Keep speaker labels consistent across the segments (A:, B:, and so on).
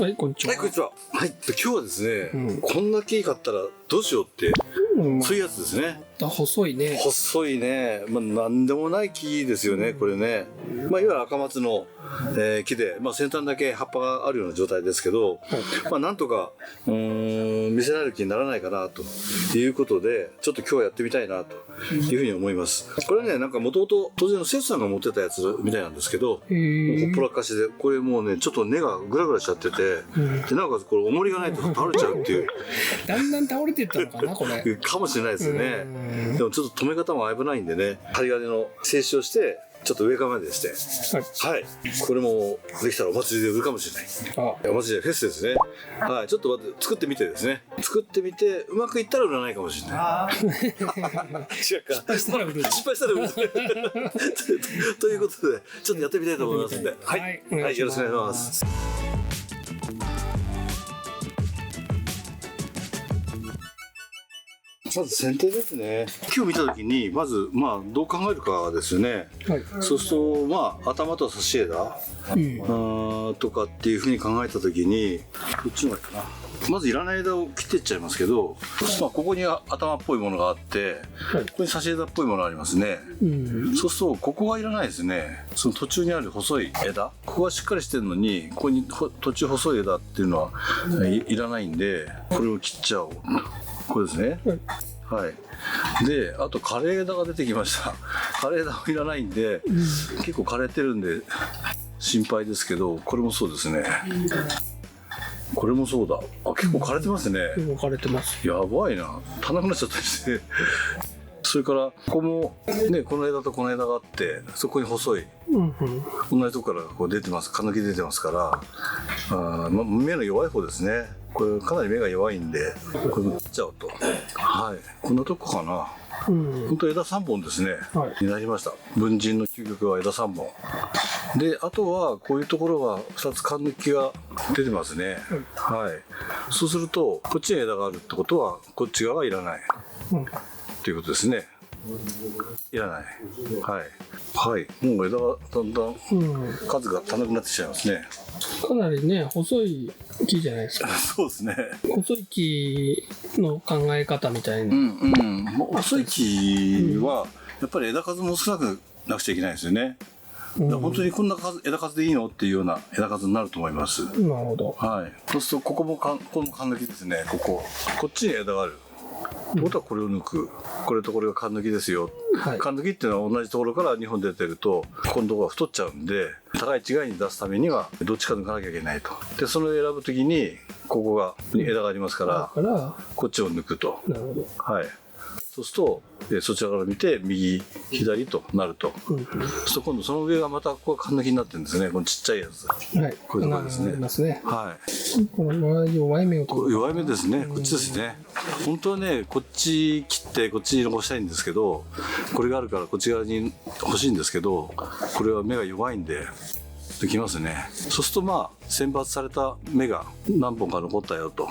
A: はい、こんにちは。
B: はい、こんにちは。はい、今日はですね、こんな木買ったらどうしようって、そういうやつですね。
A: 細いね。
B: 細いね。なんでもない木ですよね、これね。いわゆる赤松の、木で、先端だけ葉っぱがあるような状態ですけど、なんとか、見せられる気にならないかな、ということで、ちょっと今日はやってみたいな、というふうに思います。これね、なんかもともと、当然の生徒さんが持ってたやつみたいなんですけど、ほっぽらかしで、これもうね、ちょっと根がぐらぐらしちゃってて、で、なおかつこれ重りがないと倒れちゃうっていう。
A: だんだん倒れていったのかな、これ。
B: かもしれないですよね。でもちょっと止め方も危ないんでね、針金の静止をして、ちょっと上からまでして、はい。これもできたらお祭りで売るかもしれない。お祭りでフェスですね。はい。ちょっと待って、作ってみてですね。作ってみて、うまくいったら売らないかもしれない。違うか。
A: 失敗したら売る。
B: 失敗したら売る。ということで、ちょっとやってみたいと思いますんで。はい。はい。よろしくお願いします。まず剪定ですね。木を見たときに、まず、どう考えるかですよね。そうすると、頭と差し枝、とかっていうふうに考えたときに、こっちの方がいいかな。まずいらない枝を切っていっちゃいますけど、ここに頭っぽいものがあって、ここに差し枝っぽいものがありますね。そうすると、ここはいらないですね。その途中にある細い枝。ここはしっかりしてるのに、ここに途中細い枝っていうのはいらないんで、これを切っちゃおう。これですね。はい。で、あと枯れ枝が出てきました。枯れ枝もいらないんで、結構枯れてるんで心配ですけど、これもそうですね。これもそうだ。結構枯れてますね。
A: 結構枯れてます。
B: やばいな。足んなくなっちゃったりして。それから、ここもね、この枝とこの枝があって、そこに細い、同じとこからこう出てます。毛抜き出てますから、目の弱い方ですね。これかなり目が弱いんで、これ切っちゃうと。はい。こんなとこかな。本当枝3本ですね。になりました。文人の究極は枝3本。で、あとはこういうところが2つ間抜きが出てますね。はい。そうすると、こっちに枝があるってことは、こっち側はいらない。ということですね。いらない。はい。はい。もう枝がだんだん数が足らなくなってきちゃいますね。
A: かなりね、細い木じゃないですか。
B: そうですね。
A: 細い木の考え方みたいな。
B: 細い木は、やっぱり枝数も少なくなくちゃいけないですよね。本当にこんな枝数でいいのっていうような枝数になると思います。
A: なるほど。
B: はい。そうすると、ここも間抜きですね。こっちに枝がある。ってことはこれを抜く。これとこれが間抜きですよ。間抜きっていうのは同じところから2本出てると、ここのところが太っちゃうんで、互い違いに出すためには、どっちか抜かなきゃいけないと。で、その選ぶときに、ここが、枝がありますから、こっちを抜くと。
A: なるほど。
B: はい。そうすると、そちらから見て、右、左となると。そうすると今度その上がまた、ここが間抜きになってるんですね。このちっちゃいやつ。
A: はい。
B: こういうとこですね。
A: はい。これは弱い目を取る。
B: 弱い目ですね。こっちですね。本当はね、こっち切ってこっちに残したいんですけど、これがあるからこっち側に欲しいんですけど、これは目が弱いんで、できますね。そうすると選抜された芽が何本か残ったよと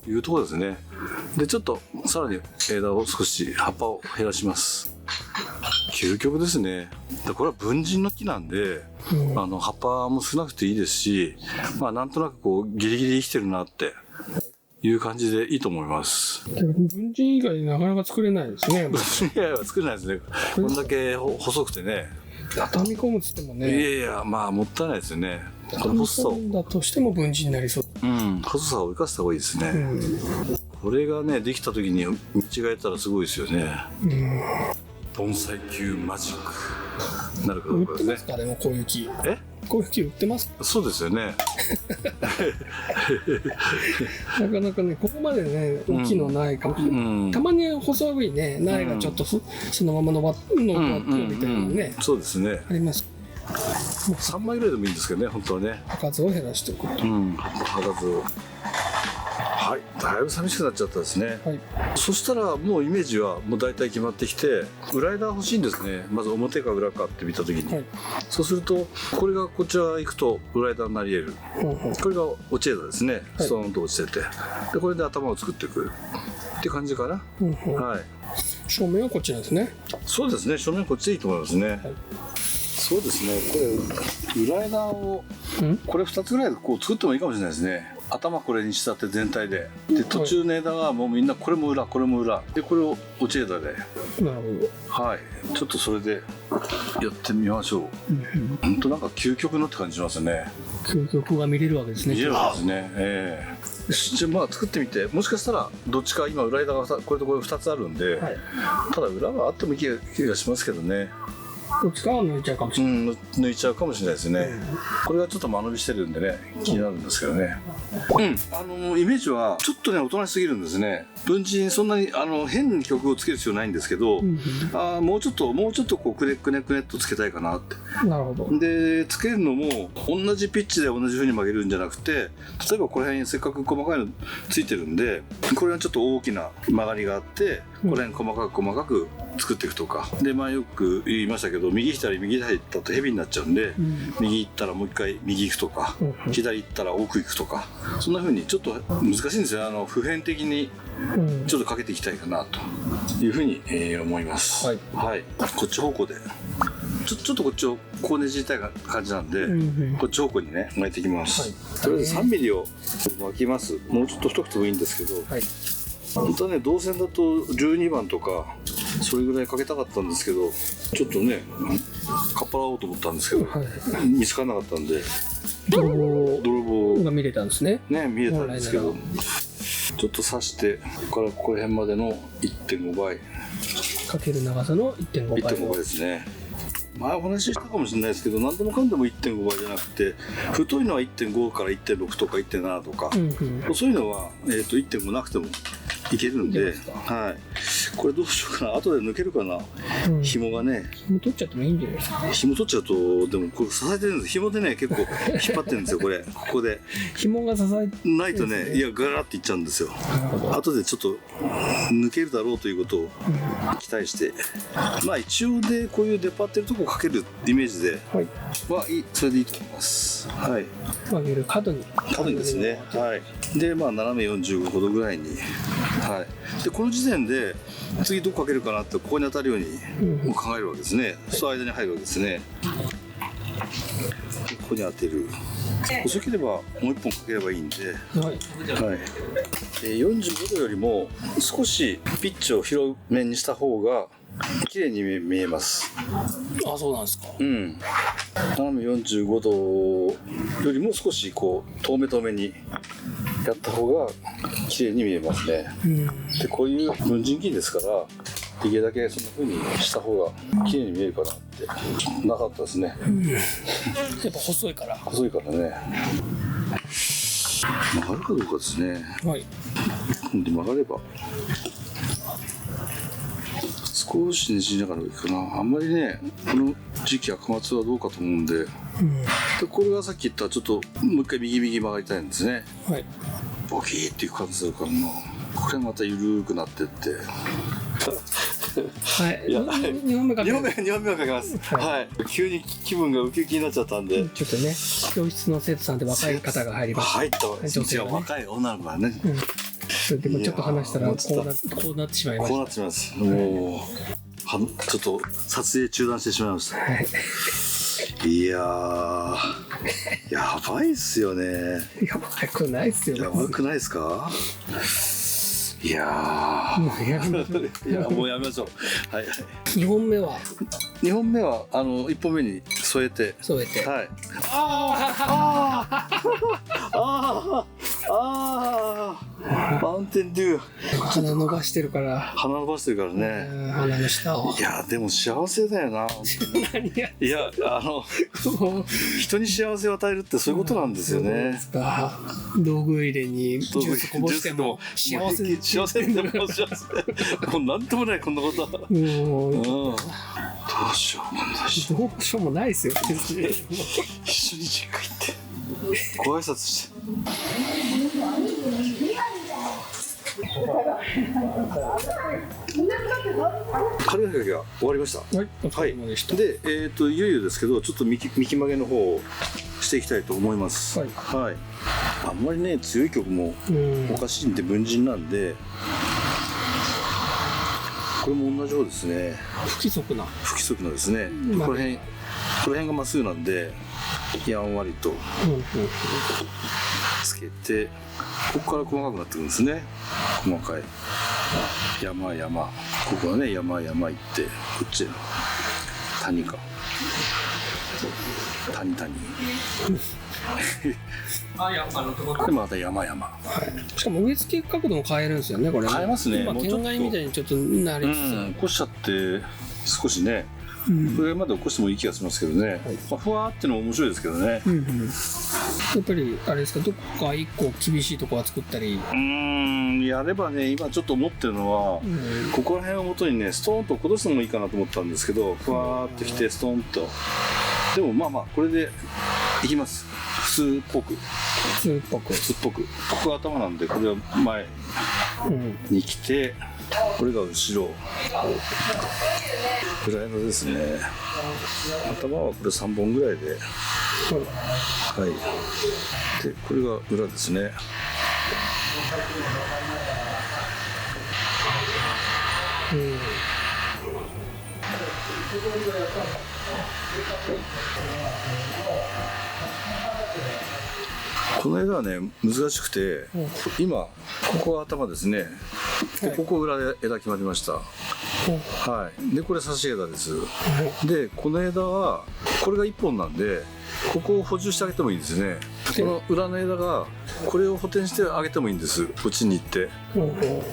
B: いうところですね。で、ちょっとさらに枝を少し葉っぱを減らします。究極ですね。これは文人の木なんで、葉っぱも少なくていいですし、なんとなくこうギリギリ生きてるなっていう感じでいいと思います。
A: 文人以外なかなか作れないですね。
B: 文人以外は作れないですね。こんだけ細くてね。
A: 畳み込むっつってもね。
B: いやもったいないですよね。この細さを。
A: だとしても文人になりそう。
B: 細さを生かした方がいいですね。これがね、できた時に見違えたらすごいですよね。盆栽級マジック。なるかどうかですね。
A: 売ってますか、でもこういう木。
B: え？
A: こういう木売ってます？
B: そうですよね。
A: なかなかね、ここまでね、大きいのないかもしれない。たまに細いね、苗がちょっとそのまま伸ばってるみたいなね。
B: そうですね。
A: あります。
B: 3枚ぐらいでもいいんですけどね、本当はね。
A: 葉数を減らしておくと。
B: 葉数を。はい、だいぶ寂しくなっちゃったですね。そしたらもうイメージはもう大体決まってきて、裏枝欲しいんですね。まず表か裏かって見た時に、そうするとこれがこちら行くと裏枝になり得る。これが落ち枝ですね。ストーンと落ちてて、でこれで頭を作っていくって感じかな。はい。
A: 正面はこっちなんですね。
B: そうですね。正面こっちでいいと思いますね。そうですね、これ裏枝をこれ2つぐらいでこう作ってもいいかもしれないですね。頭これに仕立て全体で、途中の枝はもうみんなこれも裏これも裏で、これを落ち枝で、
A: なるほど。
B: はい、ちょっとそれでやってみましょう。本当なんか究極のって感じしますね。
A: 究極が見れるわけですね。
B: 見れるわけですね。じゃあまあ作ってみて、もしかしたらどっちか今裏枝がこれとこれ2つあるんで、はい、ただ裏はあってもいい気がしますけどね。
A: どっちかは抜いちゃうかもしれない。
B: 抜いちゃうかもしれないですね。これがちょっと間延びしてるんでね、気になるんですけどね。イメージはちょっとねおとなしすぎるんですね。文人そんなに変に曲をつける必要ないんですけど、もうちょっとこうくねっとつけたいかなって。なるほど。でつけるのも同じピッチで同じ風に曲げるんじゃなくて、例えばこの辺にせっかく細かいのついてるんで、これはちょっと大きな曲がりがあって、この辺細かく作っていくとかで、よく言いましたけど、右左だとヘビになっちゃうんで、右行ったらもう一回右行くとか、左行ったら奥行くとか、そんな風にちょっと難しいんですよ。普遍的にちょっとかけていきたいかなという風に思います。はい、こっち方向でちょっとこっちをこうねじりたい感じなんで、こっち方向にね巻いていきます。とりあえず3ミリを巻きます。もうちょっと太くてもいいんですけど、本当はね銅線だと12番とかそれぐらいかけたかったんですけど、ちょっとねかっぱらおうと思ったんですけど、見つからなかったんで、泥棒
A: が見れたんですね。
B: 見れたんですけど、ちょっと刺してここからここら辺までの 1.5 倍
A: かける長さの 1.5 倍
B: ですね。前お話ししたかもしれないですけど、何でもかんでも 1.5 倍じゃなくて、太いのは 1.5 から 1.6 とか 1.7 とか、細いのは、1.5 なくてもいけるんで、これどうしようかな、後で抜けるかな、紐がね。
A: 紐取っちゃってもいいんじゃないですか。
B: 紐取っちゃうと、でもこれ支えてるんです。紐でね、結構引っ張ってるんですよ、これ。ここで。
A: 紐が支え
B: ないとね、いや、ガラッていっちゃうんですよ。後でちょっと抜けるだろうということを期待して。一応で、こういう出っ張ってるとこかけるイメージで、それでいいと思います。
A: 曲げる角に
B: ですね。で、斜め45度ぐらいに。でこの時点で次どこかけるかなって、ここに当たるように考えるわけですね。その間に入るわけですね。ここに当てる。遅ければもう1本かければいいんで、45度よりも少しピッチを広めにした方が綺麗に見えます。
A: そうなんですか。
B: 斜め45度よりも少しこう遠めにやった方が綺麗に見えますね。でこういう文人機ですから、できるだけそんな風にした方が綺麗に見えるかなってなかったですね。や
A: っぱ細いからね。
B: 曲がるかどうかですね。今度曲がれば少しねじりながらいいかな。あんまりねこの時期赤松はどうかと思うんで、でこれがさっき言ったちょっともう一回右曲がりたいんですね。ボキーっていう感じするからな。これまた緩くなってって。2本目かけます。急に気分がウキウキになっちゃったんで、
A: ちょっとね教室の生徒さんで若い方が入りました。
B: 女性が若い女の子がね。
A: でもちょっと話したらこうなってしまいました。
B: こうなってしまいます。もうちょっと撮影中断してしまいました。いやー、やばいっすよね。
A: やばくないっすよ。
B: やばくないですか。いやー、もうやめましょう。
A: 2本目は
B: 1本目に添えて。マウンテンデュー。
A: 鼻伸ばしてるから
B: ね。
A: 鼻の下を。
B: いやでも幸せだよな。いや人に幸せを与えるってそういうことなんですよね。
A: 道具入れにジュースこぼしても幸せ
B: でも幸せ。もうなんともないこんなことは。どうしよ
A: うもないですよ。
B: 一緒に実家行ってご挨拶して。軽いかけが終わりました。で、いよいよですけど、ちょっと幹曲げの方をしていきたいと思います。あんまりね強い曲もおかしいんで文人なんで、これも同じ方ですね。
A: 不規則な
B: ですね。この辺この辺がまっすぐなんでやんわりとつけて、ここから細かくなってくるんですね。細かい山々、ここはね山々行って、こっち谷か谷でまた山々、
A: しかも植え付け角度も変えるんですよね、これね。
B: 変えますね。
A: 今県外みたいにちょっとなりつつ、
B: 起こしちゃって少しね、これまで起こしてもいい気がしますけどね、ふわーってのも面白いですけどね。
A: やっぱりあれですか、どっか一個厳しいとこは作ったり。
B: やればね、今ちょっと思ってるのは、ここら辺をもとにねストーンと落とすのもいいかなと思ったんですけど、ふわーってきてストーンと、でもまあまあこれでいきます。普通っぽく、ここが頭なんで、これは前に来て、これが後ろぐらいのですね。頭はこれ3本ぐらいで、はい、でこれが裏ですね。この枝はね難しくて、今ここが頭ですね。でここ裏で枝決まりました。はい。でこれ差し枝です。でこの枝はこれが1本なんで、ここを補充してあげてもいいですね。この裏の枝がこれを補填してあげてもいいんです。こっちに行って。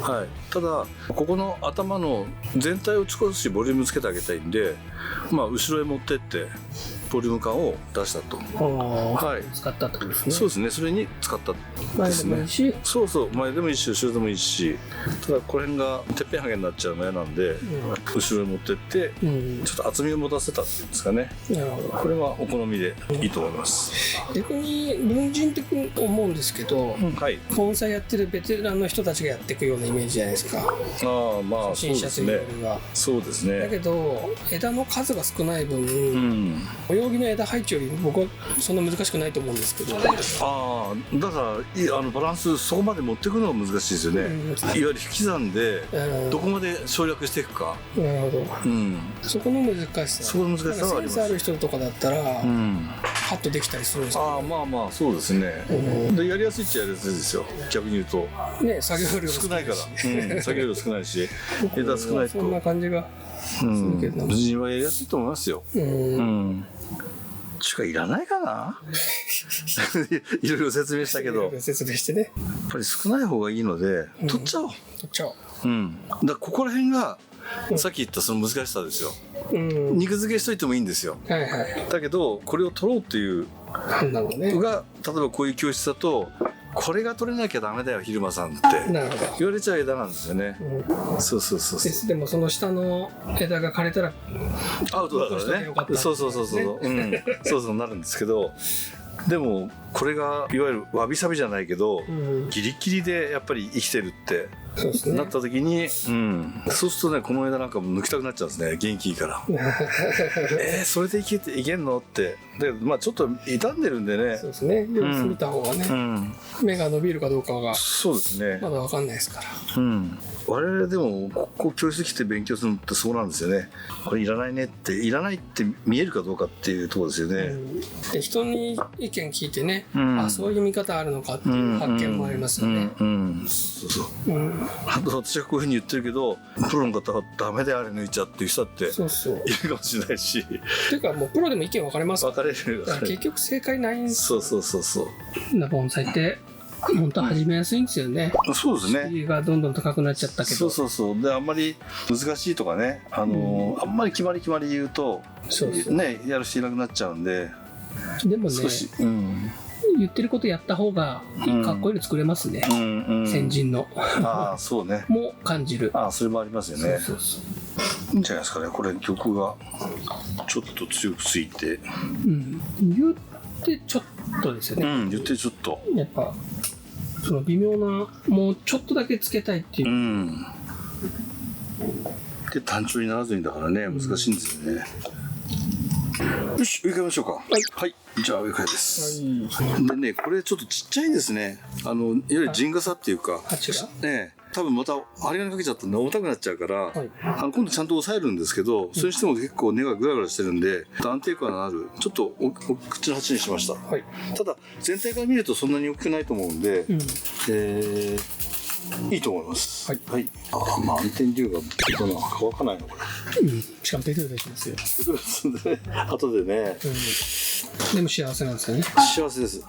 B: はい。ただここの頭の全体を少しボリュームつけてあげたいんで、まあ後ろへ持ってってボリューム感を出したと。はい。
A: 使ったってことですね。
B: そうですね。それに使ったですね。そうそう。前でもいいし後ろでもいいし、ただこの辺がてっぺんはげになっちゃうの嫌なんで、後ろに持ってって、ちょっと厚みを持たせたっていうんですかね。なるほど。これはお好みでいいと思います。
A: 逆に文人的に思うんですけど、盆栽やってるベテランの人たちがやっていくようなイメージじゃないですか。
B: まあ
A: 初心者というよりは。
B: そうですね。
A: だけど枝の数が少ない分、泳ぎの枝配置より僕はそんな難しくないと思うんですけど。
B: だからバランスそこまで持っていくのが難しいですよね。いわゆる引き算でどこまで省略していくか。
A: なるほど。そこの難しさ。
B: そこの難しさはあります。
A: センスある人とかだったらパッとできたりするんですか。
B: まあそうですね。でやりやすいっちゃやりやすいですよ。逆に言うと。
A: ね、作業量
B: 少ないから。作業量少ないし、枝少ないと。
A: そんな感じがするけど。
B: 無人はやりやすいと思いますよ。しかいらないかな。いろいろ説明したけど。
A: 説明してね。
B: やっぱり少ない方がいいので、取っちゃおう。だからここら辺がさっき言ったその難しさですよ。肉付けしといてもいいんですよ。だけどこれを取ろうっていうが、例えばこういう教室だと、これが取れなきゃダメだよ昼間さんって言われちゃう枝なんですよね。そうで
A: もその下の枝が枯れたら
B: アウトだからね。そうなるんですけど、でもこれがいわゆるわびさびじゃないけど、ギリギリでやっぱり生きてるってなった時に、そうするとね、この枝なんかも抜きたくなっちゃうんですね、元気いいから。それでいけんのって。だけどまあちょっと傷んでるんでね。そうですね。様子見た方がね、芽が伸びるかどうかがそうですね、まだ分かんないですから。我々でもここ教室来て勉強するのってそうなんですよね。これいらないねって、いらないって見えるかどうかっていうところですよね。人に意見聞いてね、そういう見方あるのかっていう発見もありますよね。あと私はこういうふうに言ってるけど、プロの方はダメであれ抜いちゃっていう人だっているかもしれないし。っていうかもうプロでも意見分かれますから。分かれる。結局正解ないんですよ。盆栽って本当始めやすいんですよね。そうですね。敷居がどんどん高くなっちゃったけど。であんまり難しいとかね、あんまり決まり言うとね、やる人いなくなっちゃうんで。でもね、言ってることやった方がかっこいいの作れますね。先人のそうねも感じる。それもありますよね。いいんじゃないですかね。これ曲がちょっと強くついて、言ってちょっとですよね。言ってちょっとやっぱその微妙な、もうちょっとだけつけたいっていう、で単調にならずにだからね、難しいんですよね。よし、植え替えましょうか。はい、じゃあ植え替えです。でね、これちょっとちっちゃいんですね。いわゆる陣傘っていうか、ね、多分また針金かけちゃったんで重たくなっちゃうから、
A: はい、
B: 今度ちゃんと押さえるんですけど、それにしても結構根がグラグラしてるんで、安定感のある、ちょっとお口の鉢にしました。はい、ただ、全体から見るとそんなに大きくないと思うんで、いいと思います。はい。はい。安定流がどうなのか乾かないのこれ。
A: しかもベトベトしますよ。
B: ベトベトするんでね。後でね。
A: でも幸せなんですよね。
B: 幸せです。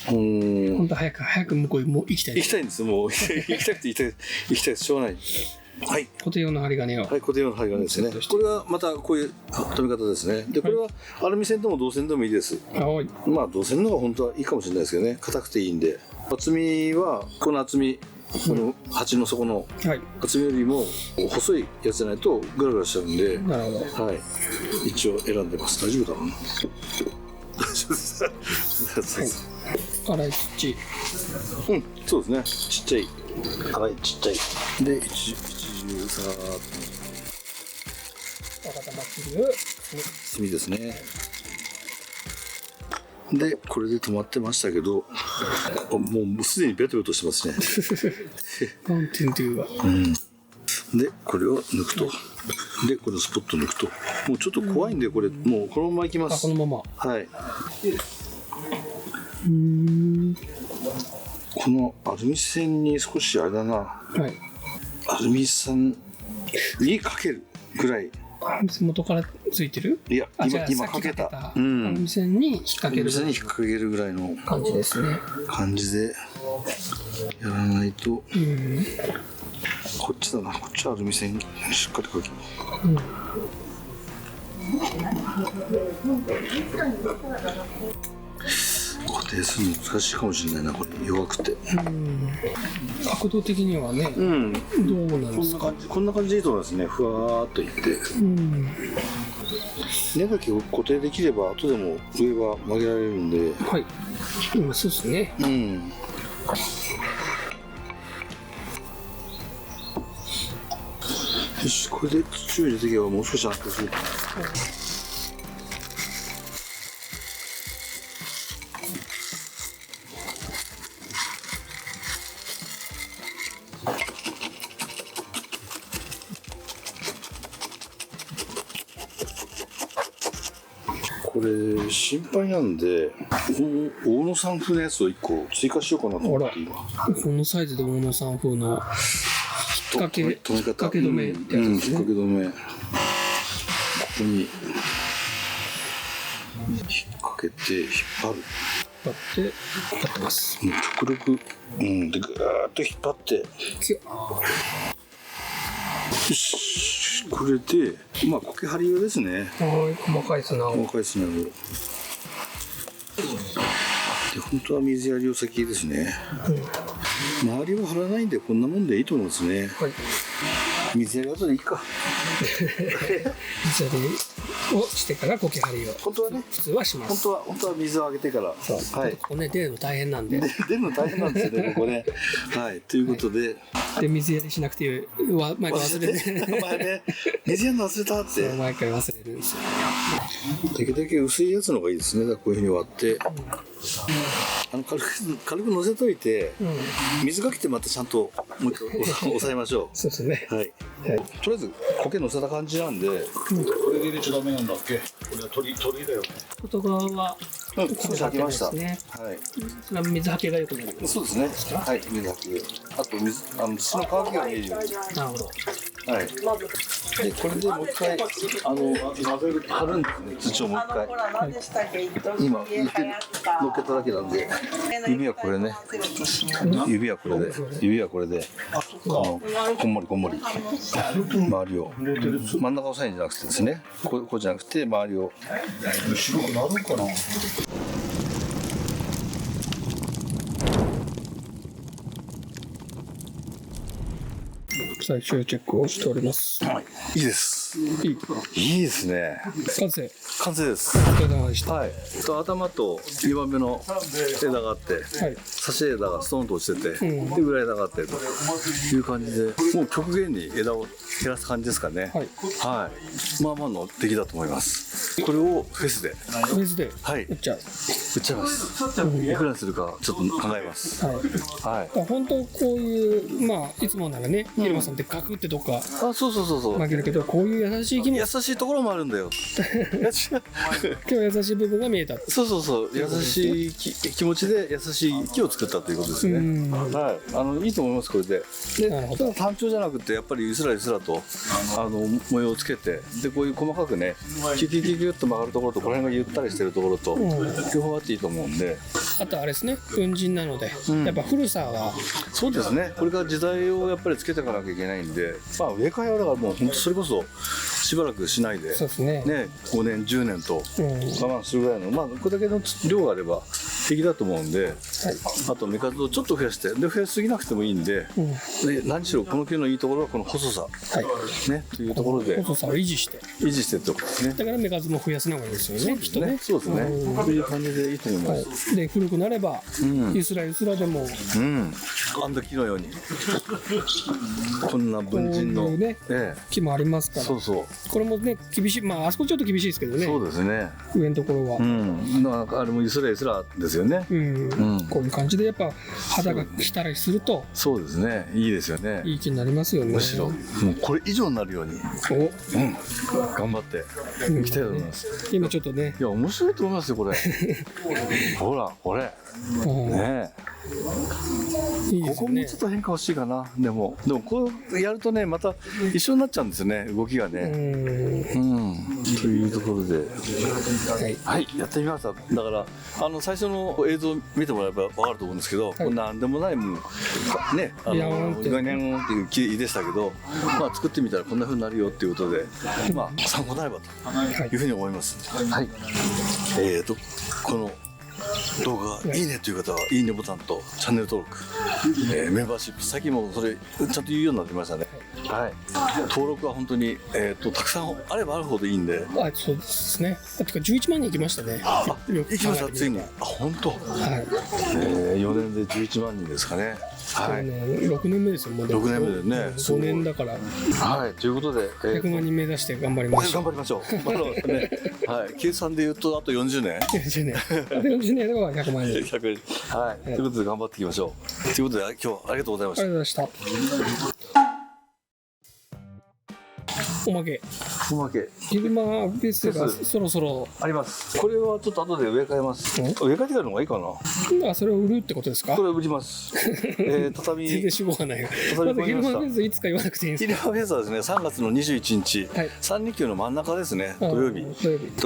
A: 本当早く向こうも行きたい。
B: 行きたいんです。もう行きたくて行きたいです。しょうがない。はい。
A: 固定用の針金を。
B: はい、固定用の針金ですね。これがまたこういう留め方ですね。で、これはアルミ線でも銅線でもいいです。はい。まあ銅線の方が本当はいいかもしれないですけどね。硬くていいんで。厚みはこの厚み。この鉢の底の厚みよりも細いやつじゃないとグラグラしちゃうんで、なるほど、はい、一応選んでます。大丈夫だろうな。大丈夫です。
A: 粗いちっちゃい。
B: そうですね。ちっちゃい。粗いちっちゃい。で、一重さ
A: 固まってる
B: 炭ですね。で、これで止まってましたけど、もうすでにベトベトしてますね。
A: マウンテンデューは。
B: で、これを抜くと。で、これをスポット抜くと。もうちょっと怖いんで、これ、もうこのままいきます。
A: このまま。
B: はい。このアルミ線に少しあれだな。はい。アルミ線にかけるぐらい。
A: 元からついてる？
B: いや、今かけた。
A: アルミ線に引っ掛ける。
B: アルミ線に引っ掛けるぐらいの
A: 感じですね。
B: 感じでやらないと。こっちだな。こっちはアルミ線しっかりかける。固定するの難しいかもしれないな、これ弱くて。
A: 角度的にはね、どうなんですか？
B: こんな感じでいいと思いますね。ふわーっといって、根だけを固定できれば後でも上は曲げられるんで。
A: はい、そうですね。
B: よし、これで土を入れていけばもう少し安定する。これ心配なんで、大野さん風のやつを1個追加しようかなと思って今。
A: このサイズで大野さん風の引っ掛け止めってやつですね。
B: 引っ掛け止め。ここに引っ掛けて引っ張る。
A: 引っ張ってます。
B: 極力、でぐーっと引っ張って。よし、これで苔張り用ですね。
A: 細かい砂を。
B: で本当は水やりを先ですね。周りは張らないんでこんなもんでいいと思うんですね。水やり後でいいか。
A: 水やりをしてから苔張りを。
B: 本当はね、
A: 普通はします。
B: 本当は水をあげてから。
A: はい。ここね出るの大変なんで。
B: 出るの大変なんですよね、ここね。はい、ということで。
A: で水やりしなくて毎回忘れて。
B: 前ね、水やるの忘れたって。
A: 毎回忘れるんですよ。
B: できるだけ薄いやつの方がいいですね。こういうふうに割って。軽く乗せといて、水かけてまたちゃんともう一回押さえましょう。
A: そうですね。
B: はい。とりあえず苔乗せた感じなんで、これで入れちゃダメなんだっけ？これは鳥だよね。
A: 外側は
B: 少し吐きました。はい。
A: それは水はけが良くなる。
B: そうですね。はい、水はけ。あと土の乾きが見えるように。
A: なるほど。
B: はい。でこれでもう一回貼るんですね。土をもう一回。今乗っけただけなんで、指はこれね。指はこれで。こんもり周りを真ん中押さえるんじゃなくてですね。こうじゃなくて周りを。白くなるかな。
A: 最終チェックをしております。
B: いいです。いいですね。
A: 完成。
B: 完成です。
A: お疲れ様でした。
B: はい。頭と2番目の枝があって、
A: はい。
B: 差し枝がストーンと落ちてて、で裏枝があってという感じで、もう極限に枝を減らす感じですかね。
A: はい。
B: はい。まあまあの出来だと思います。これをフェスで。
A: フェスで。
B: はい。
A: 売っちゃう。
B: 売っちゃいます。いくらにするかちょっと考えます。
A: はい。
B: はい。
A: 本当こういうまあいつもならね、入間さんってガクってどっか
B: あ、そう
A: 負けるけど、こういう優しい気も
B: 優しいところもあるんだよ。
A: 今日優しい部分が見えた。
B: そう優しい気持ちで優しい木を作ったということですね。はい。いいと思いますこれで。で、ただ単調じゃなくてやっぱりゆすらゆすらと模様をつけて、でこういう細かくね、キュキュキュキュッと曲がるところとこの辺がゆったりしてるところと両方あっていいと思うんで。
A: あとあれですね、文人なので、やっぱ古さが。
B: そうですね。これから時代をやっぱりつけていかなきゃいけないんで、まあ植え替えはだからもう本当それこそしばらくしないで、
A: そうですね。
B: ね、5年10年と我慢するぐらいの、まあこれだけの量があれば適だと思うんで、あと芽数をちょっと増やして、で増やしすぎなくてもいいんで、で何しろこの木のいいところはこの細さ、ねというところで
A: 細さを維持して
B: ってことですね。
A: だから芽数も増やすのがいいですよね。きっとね。
B: そうですね。そういう感じでいいと思います。
A: で古くなればゆすらゆすらでも、
B: あんだ木のようにこんな文人の
A: 木もありますから。
B: そうそう。
A: これもね厳しい、まああそこちょっと厳しいですけどね。
B: そうですね。
A: 上のところは。
B: なんかあれもゆすらゆすらですよね。
A: こういう感じでやっぱ肌が来たりすると。
B: そうですね。いいですよね。
A: いい気になりますよね。
B: むしろもうこれ以上になるように。頑張っていきたいと思います。
A: 今ちょっとね。
B: いや面白いと思いますよこれ。ほらこれ。ねここもちょっと変化欲しいかな。でもこうやるとねまた一緒になっちゃうんですよね、動きがね。というところではいやってみました。だから最初の映像を見てもらえば分かると思うんですけど、なんでもないもんね、ガニャンっていう木でしたけど、まあ作ってみたらこんな風になるよっていうことで、まあ参考になればというふうに思います。はい。この動画いいねという方はいいねボタンとチャンネル登録、メンバーシップ、最近もそれちゃんと言うようになってきましたね。はい。登録は本当にたくさんあればあるほどいいんで。
A: そうですね。てか11万人行きましたね。
B: 行きましたついに。本当。4年で11万人ですかね。はい。
A: 6年目ですよ。もう
B: 6年目でね。
A: 5年だから。
B: はい。ということで
A: 100万人目指して頑張りましょう。
B: 頑張りましょう。はい。計算で言うとあと40年。
A: 40年。あと40年では100万人。
B: はい。ということで頑張っていきましょう。ということで今日はありがとうございました。
A: ありがとうございました。おまけ昼間フェスがそろそろ
B: あります。これはちょっと後で植え替えます。植え替えてからの方がいいかな。
A: それを売るってことですか。
B: これ売ります。畳
A: 全然主語がない。まず昼間フェスいつか言わなくていいんですか。
B: 昼間フェスはですね3月の21日、3連休の真ん中ですね、土曜日。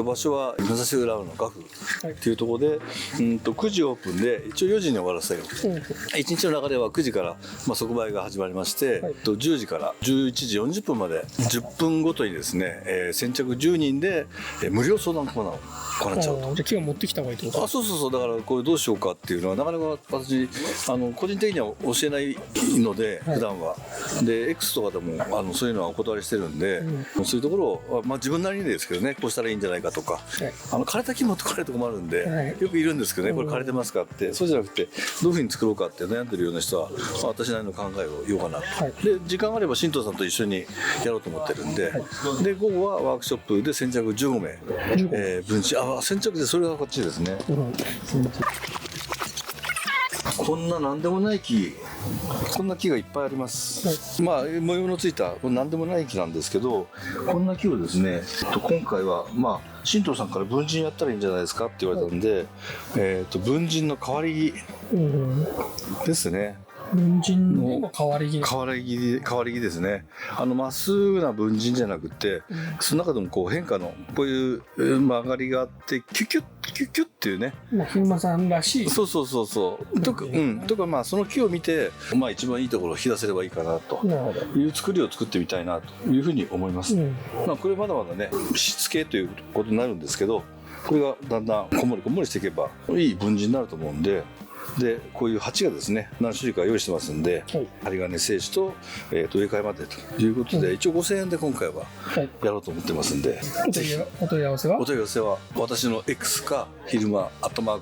B: 場所は武蔵浦和の画府っていうところで、9時オープンで一応4時に終わらせる。1日の中では9時から即売が始まりまして、10時から11時40分まで10分ごとにですね、先着10人で無料相談コーナーを行っちゃうと。
A: じゃあ木は持ってきた方がいいってこと。
B: そうだからこれどうしようかっていうのはなかなか私個人的には教えないので普段は。で X とかでもそういうのはお断りしてるんで、そういうところを自分なりにですけどね、こうしたらいいんじゃないかとか、枯れた木持ってこられるとこもあるんで、よくいるんですけどね、これ枯れてますかって。そうじゃなくてどういうふうに作ろうかって悩んでるような人は私なりの考えを言おうかなと。で時間があれば新藤さんと一緒にやろうと思ってるんで、で午後はワークショップで先着15名分子先着でそれがこっちですね。こんな何でもない木、こんな木がいっぱいあります。模様のついた何でもない木なんですけど、こんな木をですね、今回は新藤さんから文人やったらいいんじゃないですかって言われたんで、文人の代わり木ですね。
A: 文人の代わり
B: 木ですね。まっすぐな文人じゃなくて、その中でも変化のこういう曲がりがあってキュキュッキュッキュッっていうね。
A: 昼間さんらしい。
B: そう。とかその木を見て一番いいところを引き出せればいいかなという作りを作ってみたいなというふうに思います。これまだまだねしつけということになるんですけど、これがだんだんこんもりしていけばいい文人になると思うんで。でこういう鉢がですね何種類か用意してますんで、針金製紙と、植え替えまでということで、一応5000円で今回はやろうと思ってますんで、
A: お問い合わせは
B: 私の X か昼間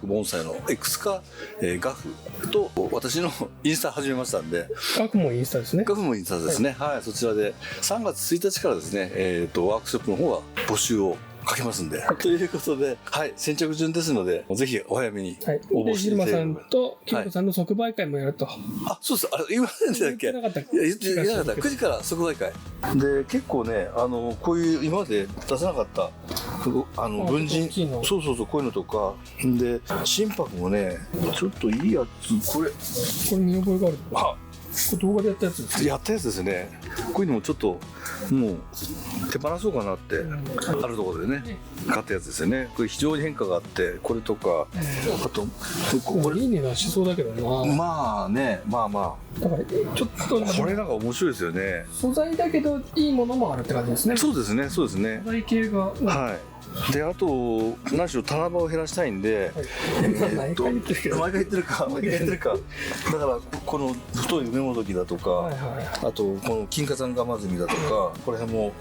B: ボンサイの X か、ガフと私のインスタ始めましたんで、
A: ガフもインスタですね。
B: ガフもインスタですね。はい、そちらで3月1日からですね、ワークショップの方は募集をかけますんで、ということで、はい、先着順ですので、ぜひお早めに応募していただければ。
A: で、入間さんと金子さんの即売会もやると。
B: あ、そうです。言わないんだっけ？
A: 言ってなかった。
B: 言ってなかった。9時から即売会。で、結構ね、こういう今まで出せなかった文人、そうこういうのとか、で、心拍もね、ちょっといいやつ、これ
A: 見覚えがある。これ動画でやったやつですね。
B: やったやつですね。こういうのもちょっともう手放そうかなってあるところでね買ったやつですよね。これ非常に変化があって、これとかあと
A: これいい値段しそうだけどな。
B: まあね、まあ
A: だからちょっと
B: これなんか面白いですよね。
A: 素材だけどいいものもあるって感じですね。
B: そうですね。素
A: 材系が
B: はい。で、あと何しろ棚場を減らしたいんで、
A: 毎回言ってるか
B: だからこの太い梅もどきだとか、あとこの金華山ガマズミだとか、この辺も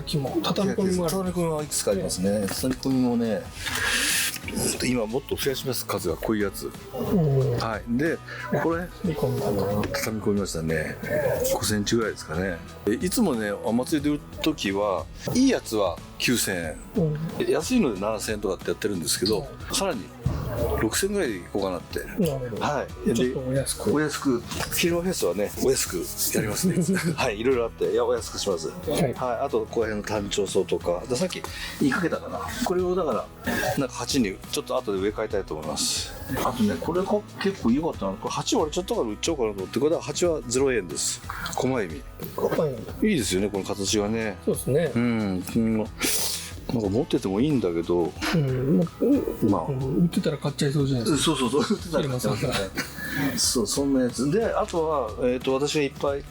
A: 欅も畳み込みもある。
B: 畳み込みはいくつかありますね。畳み込みもね、今もっと増やします、数がこういうやつ。はい。でこれ畳み込みましたね。5センチぐらいですかね。いつもねお祭りで売る時はいいやつは9000円、安いので7000円とかってやってるんですけど、さらに6000円ぐらいでいこうかなって。はい。
A: ちょっとお安く
B: キルマフェスはねお安くやりますね。はい、いろいろあってお安くします。はい。あとこの辺の単調層とか、さっき言いかけたかな。これをだからなんか鉢にちょっと後で植え替えたいと思います。あとね、これが結構良かったな。これ鉢割れちゃったから売っちゃおうかなと思って、これは鉢は0円です。狛指。いいですよね、この形がね。
A: そうですね。
B: なんか持っててもいいんだけど、まあ
A: 売ってたら買っちゃいそうじゃないですか。
B: そう売ってたら買っちゃいますね。そんなやつで、あとは私がいっぱい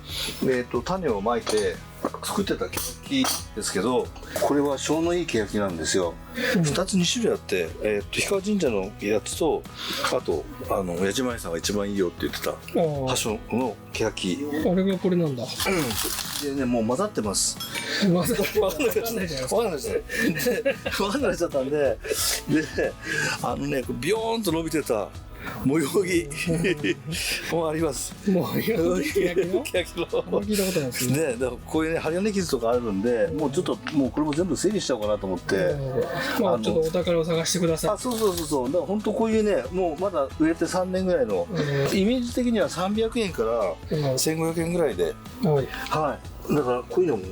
B: 種をまいて作ってたケヤキですけど、これは性のいいケヤキなんですよ。2種類あって、氷川神社のやつと、あと矢島屋さんが一番いいよって言ってた葉書のケヤキ。
A: あれがこれなんだ。
B: でね、もう混ざってます。分かんなくなっちゃったんで、ビヨーンと伸びてた模様着もあります。
A: 模様着ケヤキの
B: 聞いたことないです
A: ね。
B: だからこういうね針金傷とかあるんで、もうちょっとこれも全部整理しちゃおうかなと思って、
A: ちょっとお宝を探してください。
B: そうだから本当こういうね、もうまだ売れて3年ぐらいの、イメージ的には300円から1500円ぐらいで、はい。だからこういうのも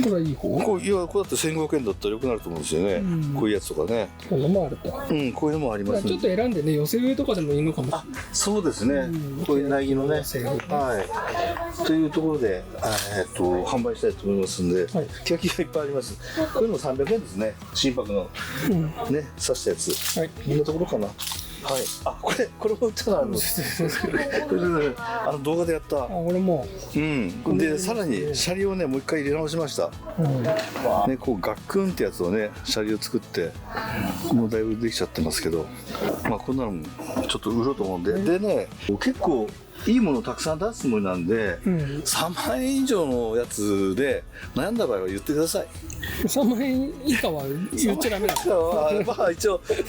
A: これはいい方。
B: これだって1500円だったらよくなると思うんですよね。こういうやつとかね。
A: こういうのもあると。
B: こういうのもあります。
A: ちょっと選んでね、寄せ植えとかでもいいのかも。
B: そうですね。こういう苗木のね。はい。というところで販売したいと思いますんで、ケヤキがいっぱいあります。こういうのも300円ですね。心拍のね刺したやつ。はい。こんなところかな。はい。これも売ったな。動画でやった。
A: 俺も。
B: でさらにシャリをねもう一回入れ直しました。ね、こうガックンってやつをねシャリを作ってもうだいぶできちゃってますけど、こんなのもちょっと売ろうと思うんで、でね結構いいものをたくさん出すつもりなんで、3万円以上のやつで悩んだ場合は言ってください。
A: 3万円以下は言っちゃダメだ。
B: 一応普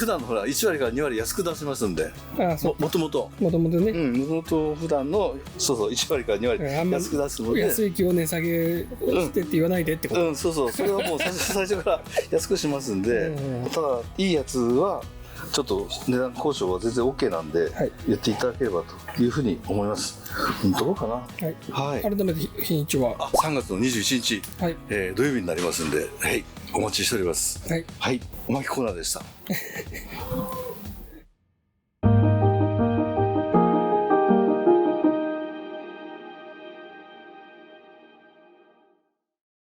B: 段のほら1割から2割安く出しますんで、もともとね、普段の1割から2割安く出すので、
A: 安い気を値下げしてって言わないでってこと。
B: それはもう最初から安くしますんで、ただいいやつはちょっと値段交渉は全然 OK なんで、言っていただければというふうに思います。どうかな。はい。
A: 改めて日にちは
B: 3月の21日、土曜日になりますんで、お待ちしております。はい。おまけコーナーでした。